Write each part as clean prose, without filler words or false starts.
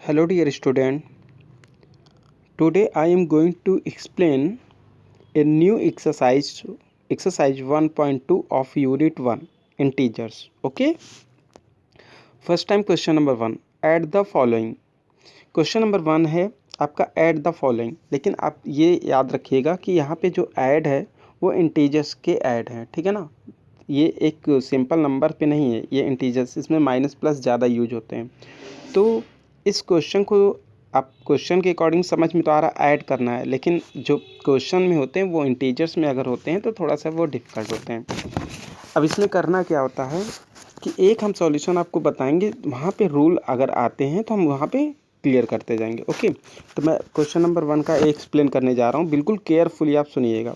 Hello dear student, today I am going to explain a new exercise 1.2 of unit 1 integers. Okay, first time question number 1, add the following. Question number 1 है आपका add the following, लेकिन आप ये याद रखिएगा कि यहाँ पे जो ऐड है वो इंटीजर्स के ऐड है, ठीक है ना। ये एक सिंपल नंबर पे नहीं है, ये इंटीजर्स, इसमें माइनस प्लस ज़्यादा यूज होते हैं। तो इस क्वेश्चन को आप क्वेश्चन के अकॉर्डिंग समझ में तो आ रहा ऐड करना है, लेकिन जो क्वेश्चन में होते हैं वो इंटीजर्स में अगर होते हैं तो थोड़ा सा वो डिफ़िकल्ट होते हैं। अब इसमें करना क्या होता है कि एक हम सॉल्यूशन आपको बताएंगे, वहाँ पे रूल अगर आते हैं तो हम वहाँ पे क्लियर करते जाएंगे। ओके, तो मैं क्वेश्चन नंबर 1 का एक्सप्लेन करने जा रहा हूँ, बिल्कुल केयरफुली आप सुनिएगा।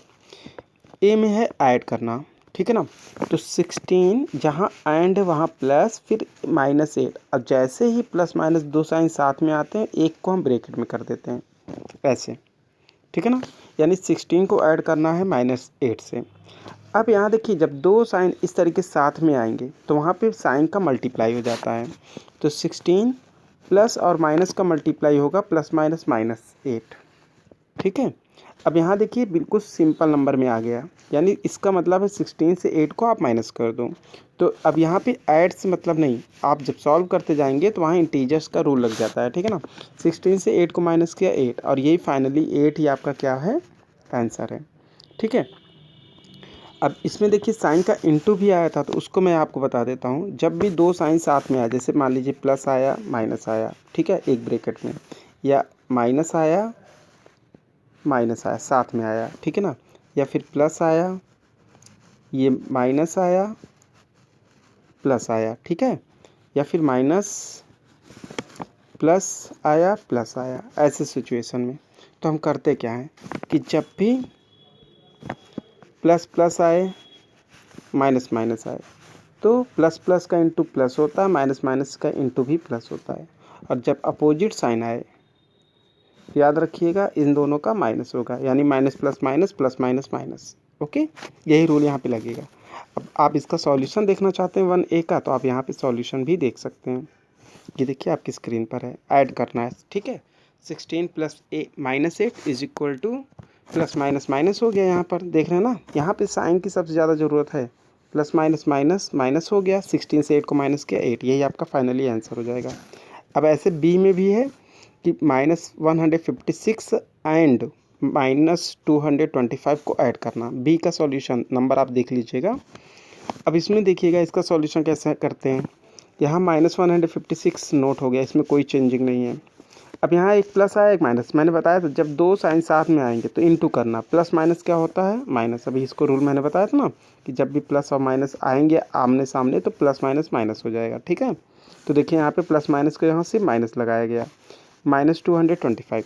ए में है ऐड करना, ठीक है ना। तो 16 जहाँ एंड वहाँ प्लस फिर -8। अब जैसे ही प्लस माइनस दो साइन साथ में आते हैं, एक को हम ब्रैकेट में कर देते हैं ऐसे, ठीक है ना। यानी 16 को ऐड करना है -8 से। अब यहाँ देखिए, जब दो साइन इस तरीके साथ में आएंगे तो वहाँ पे साइन का मल्टीप्लाई हो जाता है। तो 16 प्लस और माइनस का मल्टीप्लाई होगा +-8, ठीक है। अब यहाँ देखिए बिल्कुल सिंपल नंबर में आ गया, यानी इसका मतलब है 16 से 8 को आप माइनस कर दो। तो अब यहाँ पे ऐड से मतलब नहीं, आप जब सॉल्व करते जाएंगे तो वहाँ इंटीजर्स का रूल लग जाता है, ठीक है ना। 16 से 8 को माइनस किया 8, और यही फाइनली 8 ही आपका क्या है, आंसर है, ठीक है। अब इसमें देखिए साइन का इनटू भी आया था, तो उसको मैं आपको बता देता हूँ। जब भी दो साइन साथ में आए, जैसे मान लीजिए प्लस आया माइनस आया, ठीक है, एक ब्रैकेट में, या माइनस आया साथ में आया, ठीक है ना, या फिर प्लस आया, ये माइनस आया प्लस आया, ठीक है, या फिर माइनस प्लस आया, ऐसे सिचुएशन में तो हम करते क्या हैं कि जब भी प्लस प्लस आए माइनस माइनस आए तो प्लस प्लस का इंटू प्लस होता है, माइनस माइनस का इंटू भी प्लस होता है। और जब अपोजिट साइन आए, याद रखिएगा इन दोनों का माइनस होगा, यानी minus plus minus plus minus minus. Okay, यही रूल यहाँ पे लगेगा। अब आप इसका सॉल्यूशन देखना चाहते हैं 1A का, तो आप यहाँ पे सॉल्यूशन भी देख सकते हैं। ये देखिए आपकी स्क्रीन पर है, ऐड करना है, ठीक है। 16 + -8 is equal two plus minus minus हो गया, यहाँ पर देख रहे हैं ना, यहाँ पे साइन की सबसे ज़्यादा ज़रूरत है। प्लस माइनस माइनस माइनस हो गया, 16 से 8 को माइनस किया 8, यही आपका फाइनली आंसर हो जाएगा। अब ऐसे बी में भी है कि -156 एंड -225 को ऐड करना। बी का सॉल्यूशन नंबर आप देख लीजिएगा। अब इसमें देखिएगा इसका सॉल्यूशन कैसे करते हैं। यहाँ -156 नोट हो गया, इसमें कोई चेंजिंग नहीं है। अब यहाँ एक प्लस आया एक माइनस, मैंने बताया था जब दो साइन साथ में आएंगे तो इनटू करना, प्लस माइनस क्या होता है, माइनस। अभी इसको रूल मैंने बताया था ना कि जब भी प्लस और माइनस आएंगे आमने सामने तो प्लस माइनस माइनस हो जाएगा, ठीक है। तो देखिए यहाँ पे प्लस माइनस को यहाँ से माइनस लगाया गया, -225।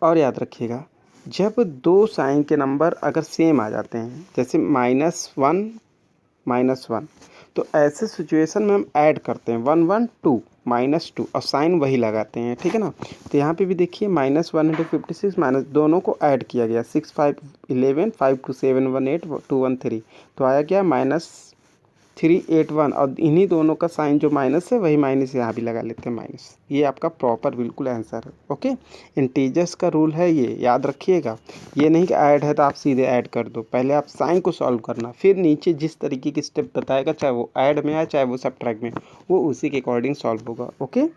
और याद रखिएगा जब दो साइन के नंबर अगर सेम आ जाते हैं, जैसे -1 तो ऐसे सिचुएशन में हम ऐड करते हैं 1 1 2 -2 और साइन वही लगाते हैं, ठीक है ना। तो यहाँ पे भी देखिए -156 माइनस दोनों को ऐड किया गया, 6 5 11 5 2 7 1 8 2 1 3, तो आया क्या -381, और इन्हीं दोनों का साइन जो माइनस है वही माइनस यहाँ भी लगा लेते हैं माइनस। ये आपका प्रॉपर बिल्कुल आंसर है। ओके, इंटीजर्स का रूल है ये, याद रखिएगा। ये नहीं कि ऐड है तो आप सीधे ऐड कर दो, पहले आप साइन को सॉल्व करना, फिर नीचे जिस तरीके की स्टेप बताएगा, चाहे वो ऐड में आए चाहे वो सब्ट्रैक्ट में, वो उसी के अकॉर्डिंग सॉल्व होगा। ओके,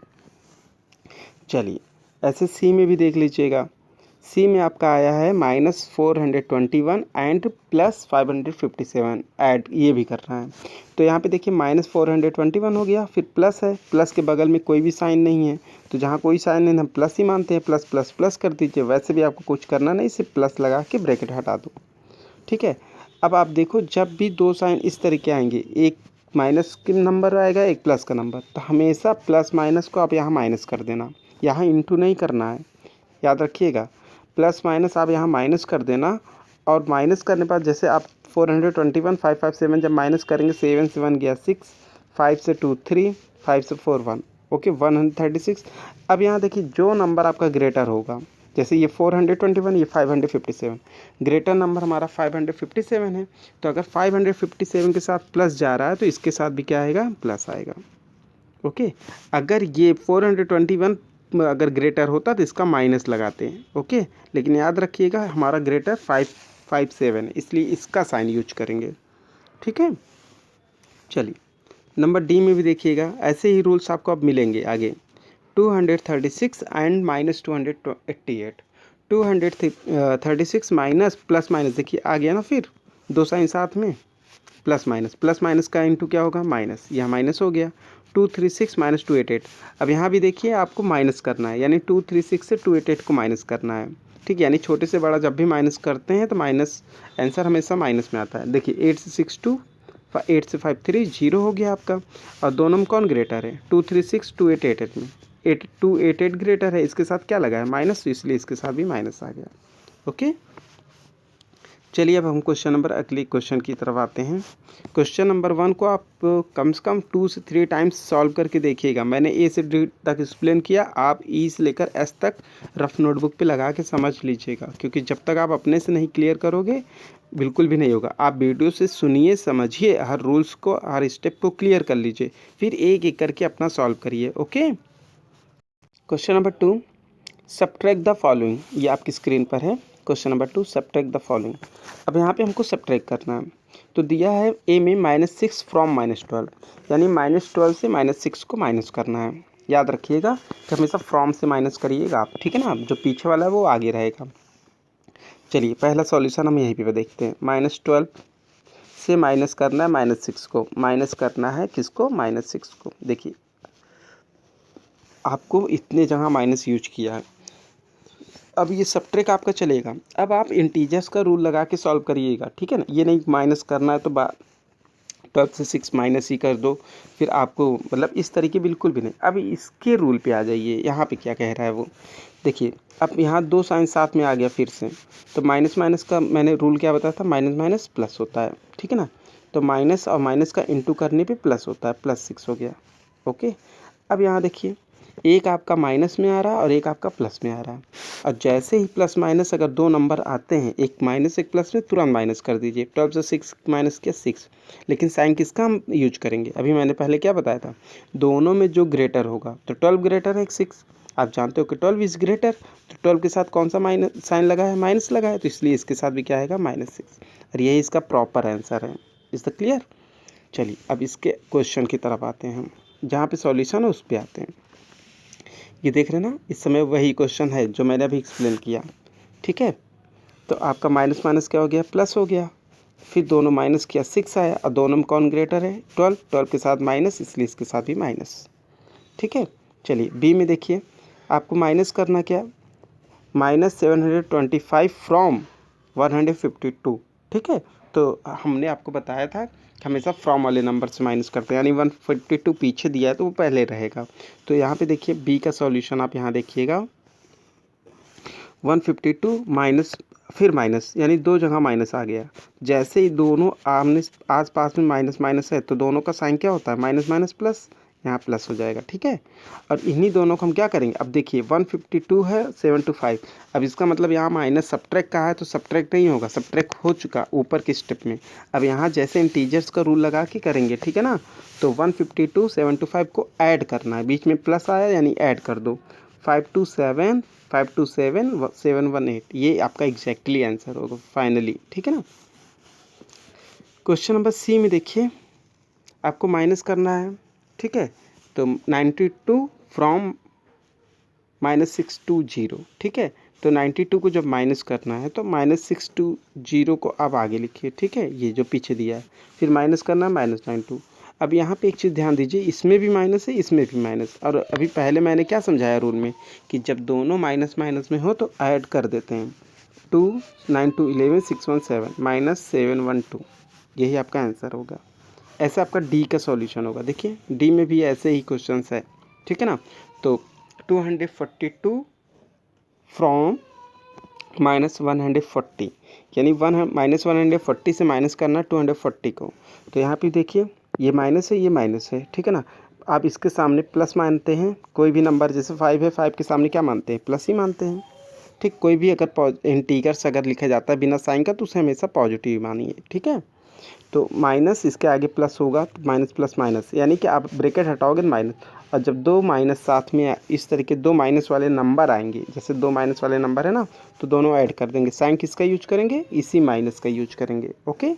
चलिए ऐसे सी में भी देख लीजिएगा। सी में आपका आया है -421 एंड +557 ऐड, ये भी करना है। तो यहाँ पे देखिए -421 हो गया, फिर प्लस है, प्लस के बगल में कोई भी साइन नहीं है, तो जहाँ कोई साइन नहीं हम प्लस ही मानते हैं, प्लस प्लस प्लस कर दीजिए। वैसे भी आपको कुछ करना नहीं, सिर्फ प्लस लगा के ब्रैकेट हटा दो, ठीक है। अब आप देखो जब भी दो साइन इस तरीके आएंगे, एक माइनस का नंबर आएगा एक प्लस का नंबर, तो हमेशा प्लस माइनस को आप यहाँ माइनस कर देना, यहाँ इंटू नहीं करना है, याद रखिएगा। प्लस माइनस आप यहाँ माइनस कर देना, और माइनस करने पर जैसे आप 421 557 जब माइनस करेंगे, 7 से 1 गया 6, 5 से 2 3, 5 से 4 1, ओके 136। अब यहाँ देखिए जो नंबर आपका ग्रेटर होगा, जैसे ये 421 ये 557, ग्रेटर नंबर हमारा 557 है, तो अगर 557 के साथ प्लस जा रहा है तो इसके साथ भी क्या आएगा, प्लस आएगा। ओके। अगर ये 421 अगर ग्रेटर होता तो इसका माइनस लगाते हैं, ओके। लेकिन याद रखिएगा हमारा ग्रेटर 557 इसलिए इसका साइन यूज करेंगे, ठीक है। चलिए नंबर डी में भी देखिएगा ऐसे ही रूल्स आपको अब मिलेंगे आगे। 236 and minus 288, 236 minus plus minus, देखिए आ गया ना, फिर दो साइन साथ में, प्लस माइनस का इंटू क्या होगा माइनस, यहाँ माइनस हो गया। 236 माइनस 288, अब यहाँ भी देखिए आपको माइनस करना है, यानी 236 से 288 को माइनस करना है, ठीक है। यानी छोटे से बड़ा जब भी माइनस करते हैं तो माइनस, आंसर हमेशा माइनस में आता है। देखिए 8 से 62, 8 से 53 जीरो हो गया आपका। और दोनों में कौन ग्रेटर है, 236 2888 में 8288 ग्रेटर है, इसके साथ क्या लगा है माइनस, इसलिए इसके साथ भी माइनस आ गया, ओके। चलिए अब हम क्वेश्चन नंबर अगले क्वेश्चन की तरफ आते हैं। क्वेश्चन नंबर 1 को आप कम से कम 2 से 3 टाइम्स सॉल्व करके देखिएगा। मैंने ए से डी तक एक्सप्लेन किया, आप ई से लेकर एस तक रफ नोटबुक पे लगा के समझ लीजिएगा, क्योंकि जब तक आप अपने से नहीं क्लियर करोगे बिल्कुल भी नहीं होगा। आप वीडियो से सुनिए, समझिए, हर रूल्स को, हर स्टेप को क्लियर कर लीजिए, फिर एक एक करके अपना सॉल्व करिए, okay. Question number 2, subtract the following, ये आपकी स्क्रीन पर है। Question number 2, subtract the following. अब यहाँ पे हमको सब्ट्रैक्ट करना है, तो दिया है ए में -6 फ्रॉम -12, यानी -12 से -6 को माइनस करना है। याद रखिएगा कि हमेशा फ्रॉम से माइनस करिएगा आप, ठीक है ना, जो पीछे वाला है वो आगे रहेगा। चलिए पहला सॉल्यूशन हम यहीं पे देखते हैं। -12 से माइनस करना है -6 को, माइनस करना है किसको, -6 को। देखिए आपको इतने जगह माइनस यूज किया है, अब ये सब्ट्रैक्ट आपका चलेगा। अब आप इंटीजर्स का रूल लगा के सॉल्व करिएगा, ठीक है ना, ये नहीं माइनस करना है तो 12 से 6 माइनस ही कर दो, फिर आपको मतलब इस तरीके बिल्कुल भी नहीं। अब इसके रूल पे आ जाइए, यहाँ पे क्या कह रहा है वो देखिए। अब यहाँ दो साइन साथ में आ गया फिर से, तो माइनस माइनस का मैंने रूल क्या बताया था, माइनस माइनस प्लस होता है, ठीक है ना। तो माइनस और माइनस का इंटू करने पे प्लस होता है, +6 हो गया, ओके। अब यहाँ देखिए एक आपका माइनस में आ रहा है और एक आपका प्लस में आ रहा है, और जैसे ही प्लस माइनस अगर दो नंबर आते हैं, एक माइनस एक प्लस में, तुरंत माइनस कर दीजिए। 12 से 6 माइनस किया 6, लेकिन साइन किसका हम यूज करेंगे, अभी मैंने पहले क्या बताया था, दोनों में जो ग्रेटर होगा, तो 12 ग्रेटर है 6, आप जानते हो कि 12 इज ग्रेटर, तो 12 के साथ कौन सा माइनस साइन लगा है, माइनस लगा है, तो इसलिए इसके साथ भी क्या आएगा -6, और यही इसका प्रॉपर आंसर है। Is the clear. चलिए अब इसके क्वेश्चन की तरफ आते हैं हम, जहाँ पे सॉल्यूशन है उस पर आते हैं। ये देख रहे हैं ना, इस समय वही क्वेश्चन है जो मैंने अभी एक्सप्लेन किया, ठीक है। तो आपका माइनस माइनस क्या हो गया, प्लस हो गया, फिर दोनों माइनस किया 6 आया, और दोनों में कौन ग्रेटर है, 12, 12 के साथ माइनस, इसलिए इसके साथ भी माइनस, ठीक है। चलिए बी में देखिए आपको माइनस करना क्या, -725 फ्रॉम 152, ठीक है। तो हमने आपको बताया था हमेशा फ्रॉम वाले नंबर से माइनस करते हैं, यानी 152 पीछे दिया है तो वो पहले रहेगा। तो यहाँ पे देखिए बी का सॉल्यूशन आप यहाँ देखिएगा, 152 माइनस, फिर माइनस, यानी दो जगह माइनस आ गया। जैसे ही दोनों आमने आस पास में माइनस माइनस है, तो दोनों का साइन क्या होता है, माइनस माइनस प्लस, यहाँ प्लस हो जाएगा, ठीक है। और इन्हीं दोनों को हम क्या करेंगे, अब देखिए 152 है 725, अब इसका मतलब यहाँ माइनस सब्ट्रैक्ट का है, तो सब्ट्रैक्ट नहीं होगा, सब्ट्रैक्ट हो चुका ऊपर के स्टेप में। अब यहाँ जैसे इंटीजर्स का रूल लगा के करेंगे, ठीक है ना। तो 152 725 को ऐड करना है, बीच में प्लस आया यानी ऐड कर दो, 527 527 718, ये आपका एग्जैक्टली आंसर होगा फाइनली, ठीक है ना। क्वेश्चन नंबर सी में देखिए आपको माइनस करना है, ठीक है। तो 92 फ्रॉम -620, ठीक है। तो 92 को जब माइनस करना है तो -620 को आप आगे लिखिए, ठीक है, ये जो पीछे दिया है, फिर माइनस करना है -92। अब यहाँ पे एक चीज़ ध्यान दीजिए, इसमें भी माइनस है, इसमें भी माइनस, और अभी पहले मैंने क्या समझाया रूल में कि जब दोनों माइनस माइनस में हो तो ऐड कर देते हैं। 2 9 2 11 617 -712, यही आपका आंसर होगा। ऐसे आपका डी का सॉल्यूशन होगा। देखिए डी में भी ऐसे ही क्वेश्चंस है, ठीक है ना। तो 242 फ्रॉम -140, यानी -140 से माइनस करना 240 को। तो यहाँ पे देखिए ये माइनस है, ये माइनस है, ठीक है ना। आप इसके सामने प्लस मानते हैं, कोई भी नंबर जैसे 5 है, 5 के सामने क्या मानते हैं, प्लस ही मानते हैं, ठीक। कोई भी अगर इंटीजर्स अगर लिखा जाता है बिना साइन का तो उसे हमेशा पॉजिटिव मानिए, ठीक है। तो माइनस इसके आगे प्लस होगा तो माइनस प्लस माइनस, यानी कि आप ब्रैकेट हटाओगे माइनस, और जब दो माइनस साथ में इस तरीके दो माइनस वाले नंबर आएंगे, जैसे दो माइनस वाले नंबर है ना, तो दोनों ऐड कर देंगे। साइन किसका यूज करेंगे? इसी माइनस का यूज करेंगे। ओके,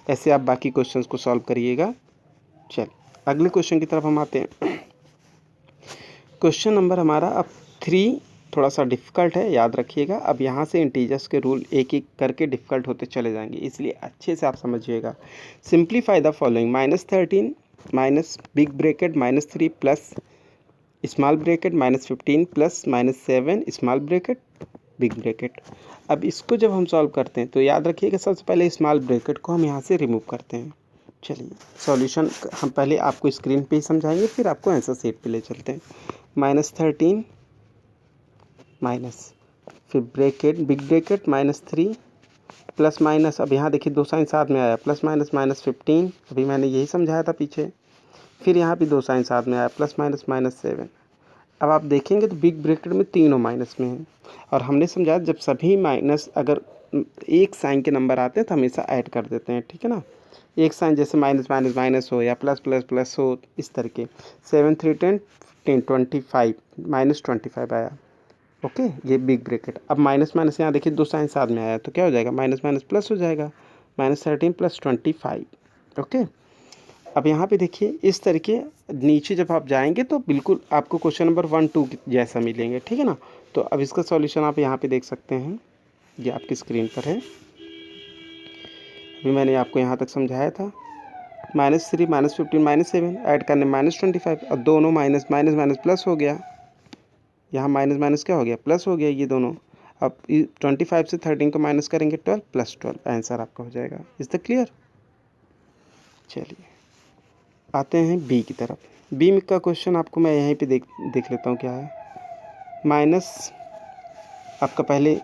ऐसे आप बाकी क्वेश्चंस को सॉल्व करिएगा। चल अगले क्वेश्चन की तरफ हम आते हैं। क्वेश्चन नंबर हमारा अब 3 थोड़ा सा डिफ़िकल्ट है, याद रखिएगा। अब यहाँ से इंटीजर्स के रूल एक एक करके डिफ़िकल्ट होते चले जाएंगे, इसलिए अच्छे से आप समझिएगा। Simplify the following: -13 minus big bracket -3 plus small bracket -15 plus -7 small bracket big bracket. अब इसको जब हम सॉल्व करते हैं तो याद रखिएगा, सबसे पहले स्मॉल ब्रैकेट को हम यहाँ से रिमूव करते हैं। चलिए सॉल्यूशन हम पहले आपको स्क्रीन पे ही समझाएंगे, फिर आपको आंसर शीट पे ले चलते हैं। -13 माइनस फिर bracket big bracket -3 plus minus, अब यहाँ देखिए दो साइन साथ में आया, प्लस माइनस -15, अभी मैंने यही समझाया था पीछे। फिर यहाँ भी दो साइन साथ में आया, प्लस माइनस -7। अब आप देखेंगे तो बिग ब्रैकेट में तीनों माइनस में हैं, और हमने समझाया जब सभी माइनस अगर एक साइन के नंबर आते हैं तो हमेशा ऐड कर देते हैं, ठीक है ना। एक साइन जैसे माइनस माइनस माइनस हो या प्लस प्लस प्लस हो, इस तरीके। 7 3 10 10 25 -25 आया। ओके, ये बिग ब्रैकेट। अब माइनस माइनस यहाँ देखिए दो साइन साथ में आया तो क्या हो जाएगा, माइनस माइनस प्लस हो जाएगा, -13 + 25। ओके, अब यहाँ पे देखिए इस तरीके नीचे जब आप जाएंगे तो बिल्कुल आपको क्वेश्चन नंबर 1 2 जैसा मिलेंगे, ठीक है ना। तो अब इसका सॉल्यूशन आप यहाँ पे देख सकते हैं, ये आपकी स्क्रीन पर है। अभी मैंने आपको यहाँ तक समझाया था। -3 -15 -7 ऐड करने -25, और दोनों माइनस माइनस माइनस प्लस हो गया। यहाँ माइनस माइनस क्या हो गया, प्लस हो गया ये दोनों। अब 25 से 13 को माइनस करेंगे 12 + 12, आंसर आपका हो जाएगा। Is the clear? चलिए आते हैं बी की तरफ। बी का क्वेश्चन आपको मैं यहीं पे देख लेता हूँ क्या है। माइनस आपका पहले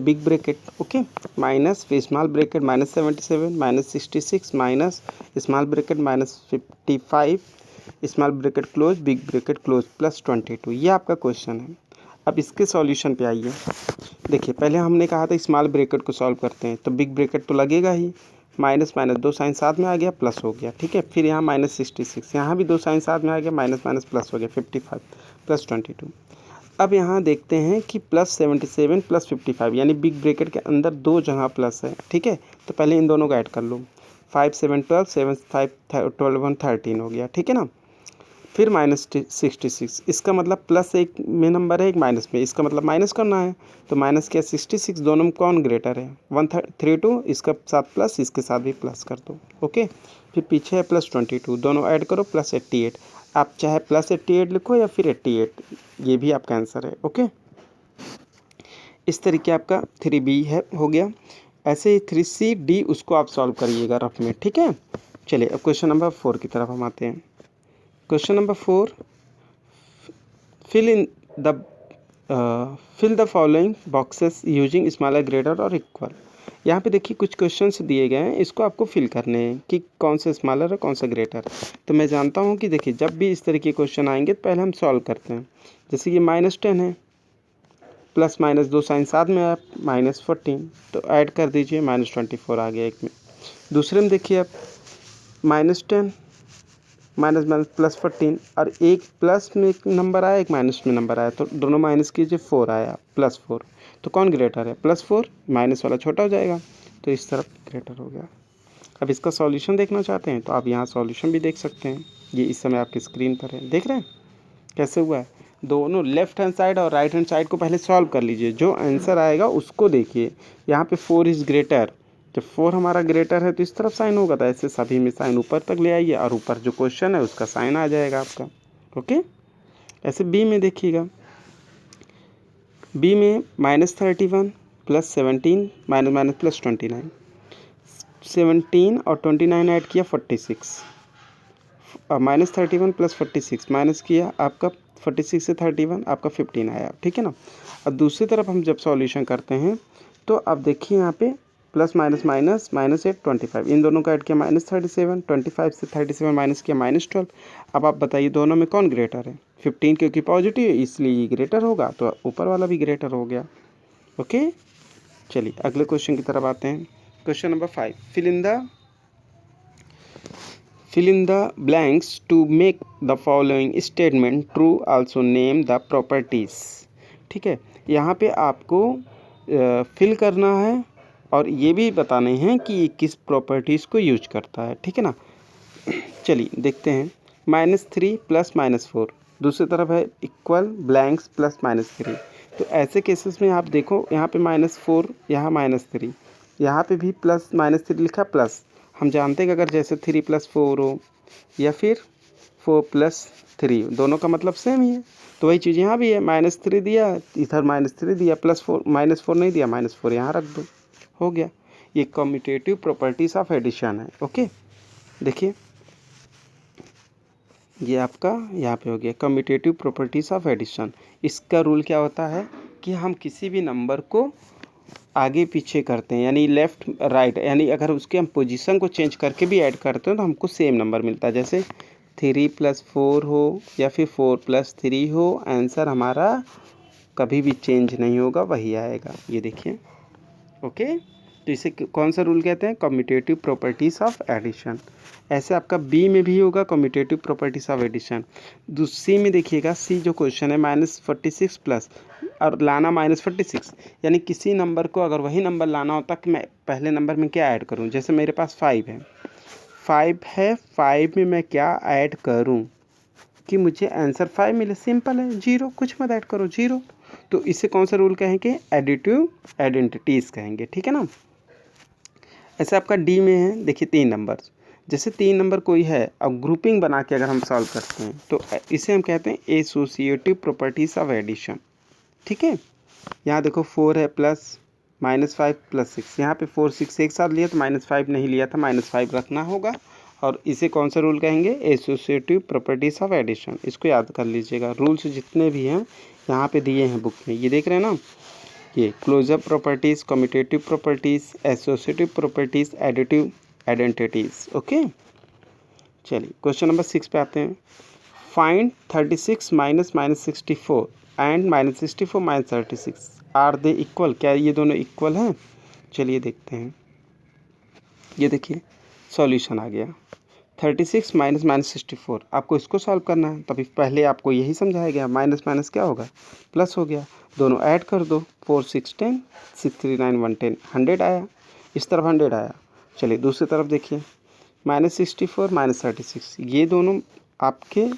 बिग ब्रैकेट, ओके, माइनस फिर small bracket -77 -66 minus small bracket -55 small bracket close big bracket close +22। ये आपका क्वेश्चन है। अब इसके सॉल्यूशन पे आइए। देखिए पहले हमने कहा था स्मॉल ब्रैकेट को सॉल्व करते हैं तो बिग ब्रैकेट तो लगेगा ही, माइनस माइनस दो साइन साथ में आ गया प्लस हो गया, ठीक है। फिर यहाँ -66, यहाँ भी दो साइन साथ में आ गया, माइनस माइनस प्लस हो गया, 55 + 22। अब यहाँ देखते हैं कि +77 + 55, यानी बिग ब्रैकेट के अंदर दो जगह प्लस है, ठीक है। तो पहले इन दोनों को ऐड कर लो, 5 7 12 7 5 12 1 13 हो गया, ठीक है ना। फिर -66, इसका मतलब प्लस एक में नंबर है एक माइनस में, इसका मतलब माइनस करना है। तो माइनस क्या 66, दोनों में कौन ग्रेटर है, 132, इसका साथ प्लस इसके साथ भी प्लस कर दो। ओके, फिर पीछे है +22, दोनों ऐड करो +88। आप चाहे +88 लिखो या फिर 88, ये भी आपका आंसर है। ओके, इस तरीके आपका 3B है हो गया। ऐसे ही 3C D उसको आप सॉल्व करिएगा रफ में, ठीक है। चलिए अब क्वेश्चन नंबर 4 की तरफ हम आते हैं। Question number 4, fill the following boxes using smaller greater और इक्वल। यहाँ पे देखिए कुछ क्वेश्चंस दिए गए हैं, इसको आपको फिल करने हैं कि कौन सा स्मॉलर है कौन सा ग्रेटर। तो मैं जानता हूँ कि देखिए जब भी इस तरह के क्वेश्चन आएंगे तो पहले हम सॉल्व करते हैं। जैसे कि -10 है, प्लस माइनस दो साइन साथ में आया, -14, तो ऐड कर दीजिए, -24 आ गया एक में। दूसरे में देखिए आप -10 माइनस माइनस +14, और एक प्लस में एक नंबर आया एक माइनस में नंबर आया, तो दोनों माइनस कीजिए, 4 आया, +4। तो कौन ग्रेटर है, +4, माइनस वाला छोटा हो जाएगा, तो इस तरफ ग्रेटर हो गया। अब इसका सॉल्यूशन देखना चाहते हैं तो आप यहाँ सॉल्यूशन भी देख सकते हैं, ये इस समय आपकी स्क्रीन पर है, देख रहे हैं कैसे हुआ है। दोनों लेफ्ट हैंड साइड और राइट हैंड साइड को पहले सॉल्व कर लीजिए, जो आंसर आएगा उसको देखिए। यहाँ पे 4 इज़ ग्रेटर, जब 4 हमारा ग्रेटर है तो इस तरफ साइन होगा, तो ऐसे सभी में साइन ऊपर तक ले आइए और ऊपर जो क्वेश्चन है उसका साइन आ जाएगा आपका। ओके, ऐसे बी में देखिएगा, बी में -31 + 17 -29 17 और 29 ऐड किया 46, -31 + 46 माइनस किया आपका 46 से 31 आपका 15 आया, ठीक है ना। अब दूसरी तरफ हम जब सॉल्यूशन करते हैं तो अब देखिए यहाँ पे प्लस माइनस माइनस -8 25, इन दोनों का ऐड किया -37, 25 से 37 माइनस किया -12। अब आप बताइए दोनों में कौन ग्रेटर है, 15 क्योंकि पॉजिटिव है इसलिए ये ग्रेटर होगा, तो ऊपर वाला भी ग्रेटर हो गया। ओके, चलिए अगले क्वेश्चन की तरफ आते हैं। Question number 5, fill in the blanks to make the following statement true, also name the properties। ठीक है, यहाँ पे आपको फिल करना है और ये भी बताने हैं कि ये किस प्रॉपर्टीज़ को यूज करता है। ठीक है ना, चलिए देखते हैं। -3 प्लस -4, दूसरी तरफ है इक्वल ब्लैंक्स प्लस -3। तो ऐसे केसेस में आप देखो, यहाँ पे -4, यहाँ -3, यहाँ पे भी प्लस -3 लिखा प्लस। हम जानते हैं कि अगर जैसे 3 + 4 हो या फिर 4 + 3, दोनों का मतलब सेम ही है। तो वही चीज़ यहाँ भी है, -3 दिया, इधर -3 दिया, +4 -4 नहीं दिया, -4 यहाँ रख दो, हो गया। ये कम्यूटेटिव प्रॉपर्टीज ऑफ एडिशन है। ओके, देखिए ये आपका यहाँ पे हो गया कम्यूटेटिव प्रॉपर्टीज ऑफ एडिशन। इसका रूल क्या होता है कि हम किसी भी नंबर को आगे पीछे करते हैं, यानी लेफ़्ट राइट, यानी अगर उसके हम पोजीशन को चेंज करके भी ऐड करते हैं तो हमको सेम नंबर मिलता है। जैसे 3 + 4 हो या फिर 4 + 3 हो, आंसर हमारा कभी भी चेंज नहीं होगा, वही आएगा। ये देखिए, ओके। तो इसे कौन सा रूल कहते हैं? Commutative properties of addition. ऐसे आपका बी में भी होगा commutative properties of addition. C में देखिएगा, सी जो क्वेश्चन है -46 प्लस और लाना -46, यानी किसी नंबर को अगर वही नंबर लाना होता कि मैं पहले नंबर में क्या ऐड करूं। जैसे मेरे पास 5 है, 5 में मैं क्या ऐड करूं कि मुझे आंसर 5 मिले? सिंपल है, 0, कुछ मत ऐड करो, 0। तो इसे कौन सा रूल कहेंगे? एडिटिव आइडेंटिटीज़ कहेंगे। ठीक है ना। ऐसे आपका डी में है, देखिए 3 नंबर, जैसे 3 नंबर कोई है, अब ग्रुपिंग बना के अगर हम सॉल्व करते हैं तो इसे हम कहते हैं एसोसिएटिव प्रॉपर्टीज़ ऑफ एडिशन। ठीक है, यहाँ देखो 4 है प्लस -5 + 6, यहाँ पे 4 6 एक साथ लिया तो -5 नहीं लिया था, -5 रखना होगा। और इसे कौन सा रूल कहेंगे? Associative properties of addition. इसको याद कर लीजिएगा। रूल्स जितने भी हैं यहाँ पे दिए हैं बुक में, ये देख रहे हैं ना, ये closure properties, commutative properties, associative properties, additive identities. Okay, चलिए क्वेश्चन नंबर 6 पे आते हैं। Find 36 -64 and -64 -36 are they equal. क्या ये दोनों इक्वल हैं? चलिए देखते हैं। ये देखिए सॉल्यूशन आ गया। 36 -64, आपको इसको सॉल्व करना है, तभी पहले आपको यही समझाया गया। माइनस माइनस क्या होगा? प्लस हो गया। दोनों ऐड कर दो, 4 6 10, 6 3 9 110, 100 आया। इस तरफ 100 आया। चलिए दूसरी तरफ देखिए, -64 -36, ये दोनों आपके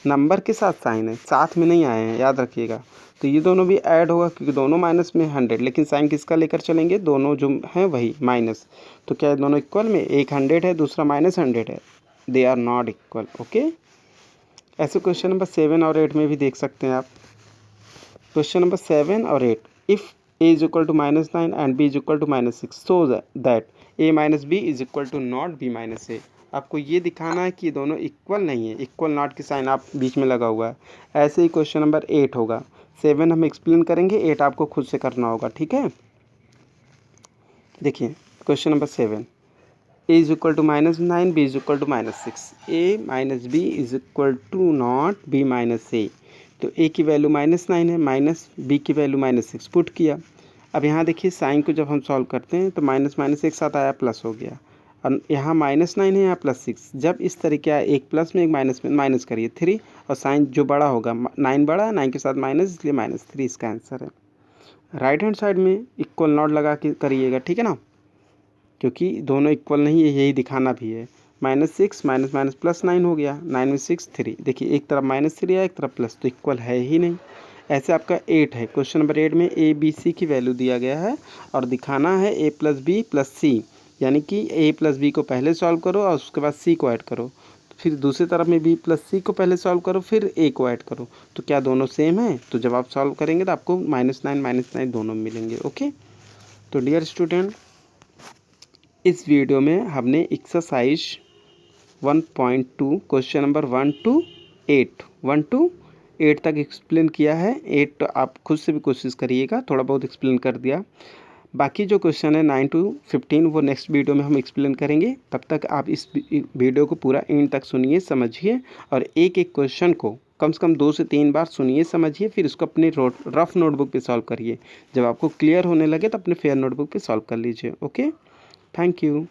नंबर के साथ साइन है, साथ में नहीं आए हैं, याद रखिएगा। तो ये दोनों भी ऐड होगा क्योंकि दोनों माइनस में 100, लेकिन साइन किसका लेकर चलेंगे? दोनों जो हैं वही माइनस। तो क्या है, दोनों इक्वल में? एक 100 है, दूसरा -100 है, they are not equal. Okay, ऐसे क्वेश्चन नंबर 7 और 8 में भी देख सकते हैं आप। क्वेश्चन नंबर 7 और 8, if a is equal to -9 and b is equal to -6 so that a minus b is equal to not b minus a. आपको ये दिखाना है कि ये दोनों इक्वल नहीं है, इक्वल नॉट की साइन आप बीच में लगा हुआ है। ऐसे ही क्वेश्चन नंबर 8 होगा। 7 हम एक्सप्लेन करेंगे, 8 आपको खुद से करना होगा। ठीक है, देखिए question number 7, a is equal to -9, b is equal to -6, a minus b is equal to not b minus a. तो a की वैल्यू -9 है, माइनस b की वैल्यू -6 पुट किया। अब यहाँ देखिए साइन को जब हम सॉल्व करते हैं तो माइनस माइनस एक साथ आया, प्लस हो गया। और यहाँ -9 है, यहाँ +6। जब इस तरीके आया, एक प्लस में एक माइनस में, माइनस करिए 3, और साइन जो बड़ा होगा 9 बड़ा, 9 के साथ माइनस, इसलिए -3 इसका आंसर है। राइट हैंड साइड में इक्वल नॉट लगा के करिएगा। ठीक है ना, क्योंकि दोनों इक्वल नहीं है, यही दिखाना भी है। -6 माइनस माइनस +9 हो गया, 9 में 6 3। देखिए एक तरफ -3 आया, एक तरफ प्लस, तो इक्वल है ही नहीं। ऐसे आपका 8 है। क्वेश्चन नंबर 8 में a b c की वैल्यू दिया गया है और दिखाना है a + b + c, यानी कि a + b को पहले सॉल्व करो और उसके बाद c को ऐड करो। फिर दूसरी तरफ में b + c को पहले सॉल्व करो, फिर a को ऐड करो। तो क्या दोनों सेम है? तो जब आप सॉल्व करेंगे तो आपको -9 -9 दोनों मिलेंगे। ओके, तो डियर स्टूडेंट, इस वीडियो में हमने एक्सरसाइज 1.2 क्वेश्चन नंबर 1 to 8 तक एक्सप्लेन किया है। 8 आप खुद से भी कोशिश करिएगा, थोड़ा बहुत एक्सप्लेन कर दिया। बाकी जो क्वेश्चन है 9 to 15 वो नेक्स्ट वीडियो में हम एक्सप्लेन करेंगे। तब तक आप इस वीडियो को पूरा एंड तक सुनिए, समझिए और एक एक क्वेश्चन को कम से कम 2 से 3 बार सुनिए, समझिए, फिर उसको अपनी रफ नोटबुक पे सॉल्व करिए। जब आपको क्लियर होने लगे तो अपने फेयर नोटबुक पे सॉल्व कर लीजिए। Okay, thank you.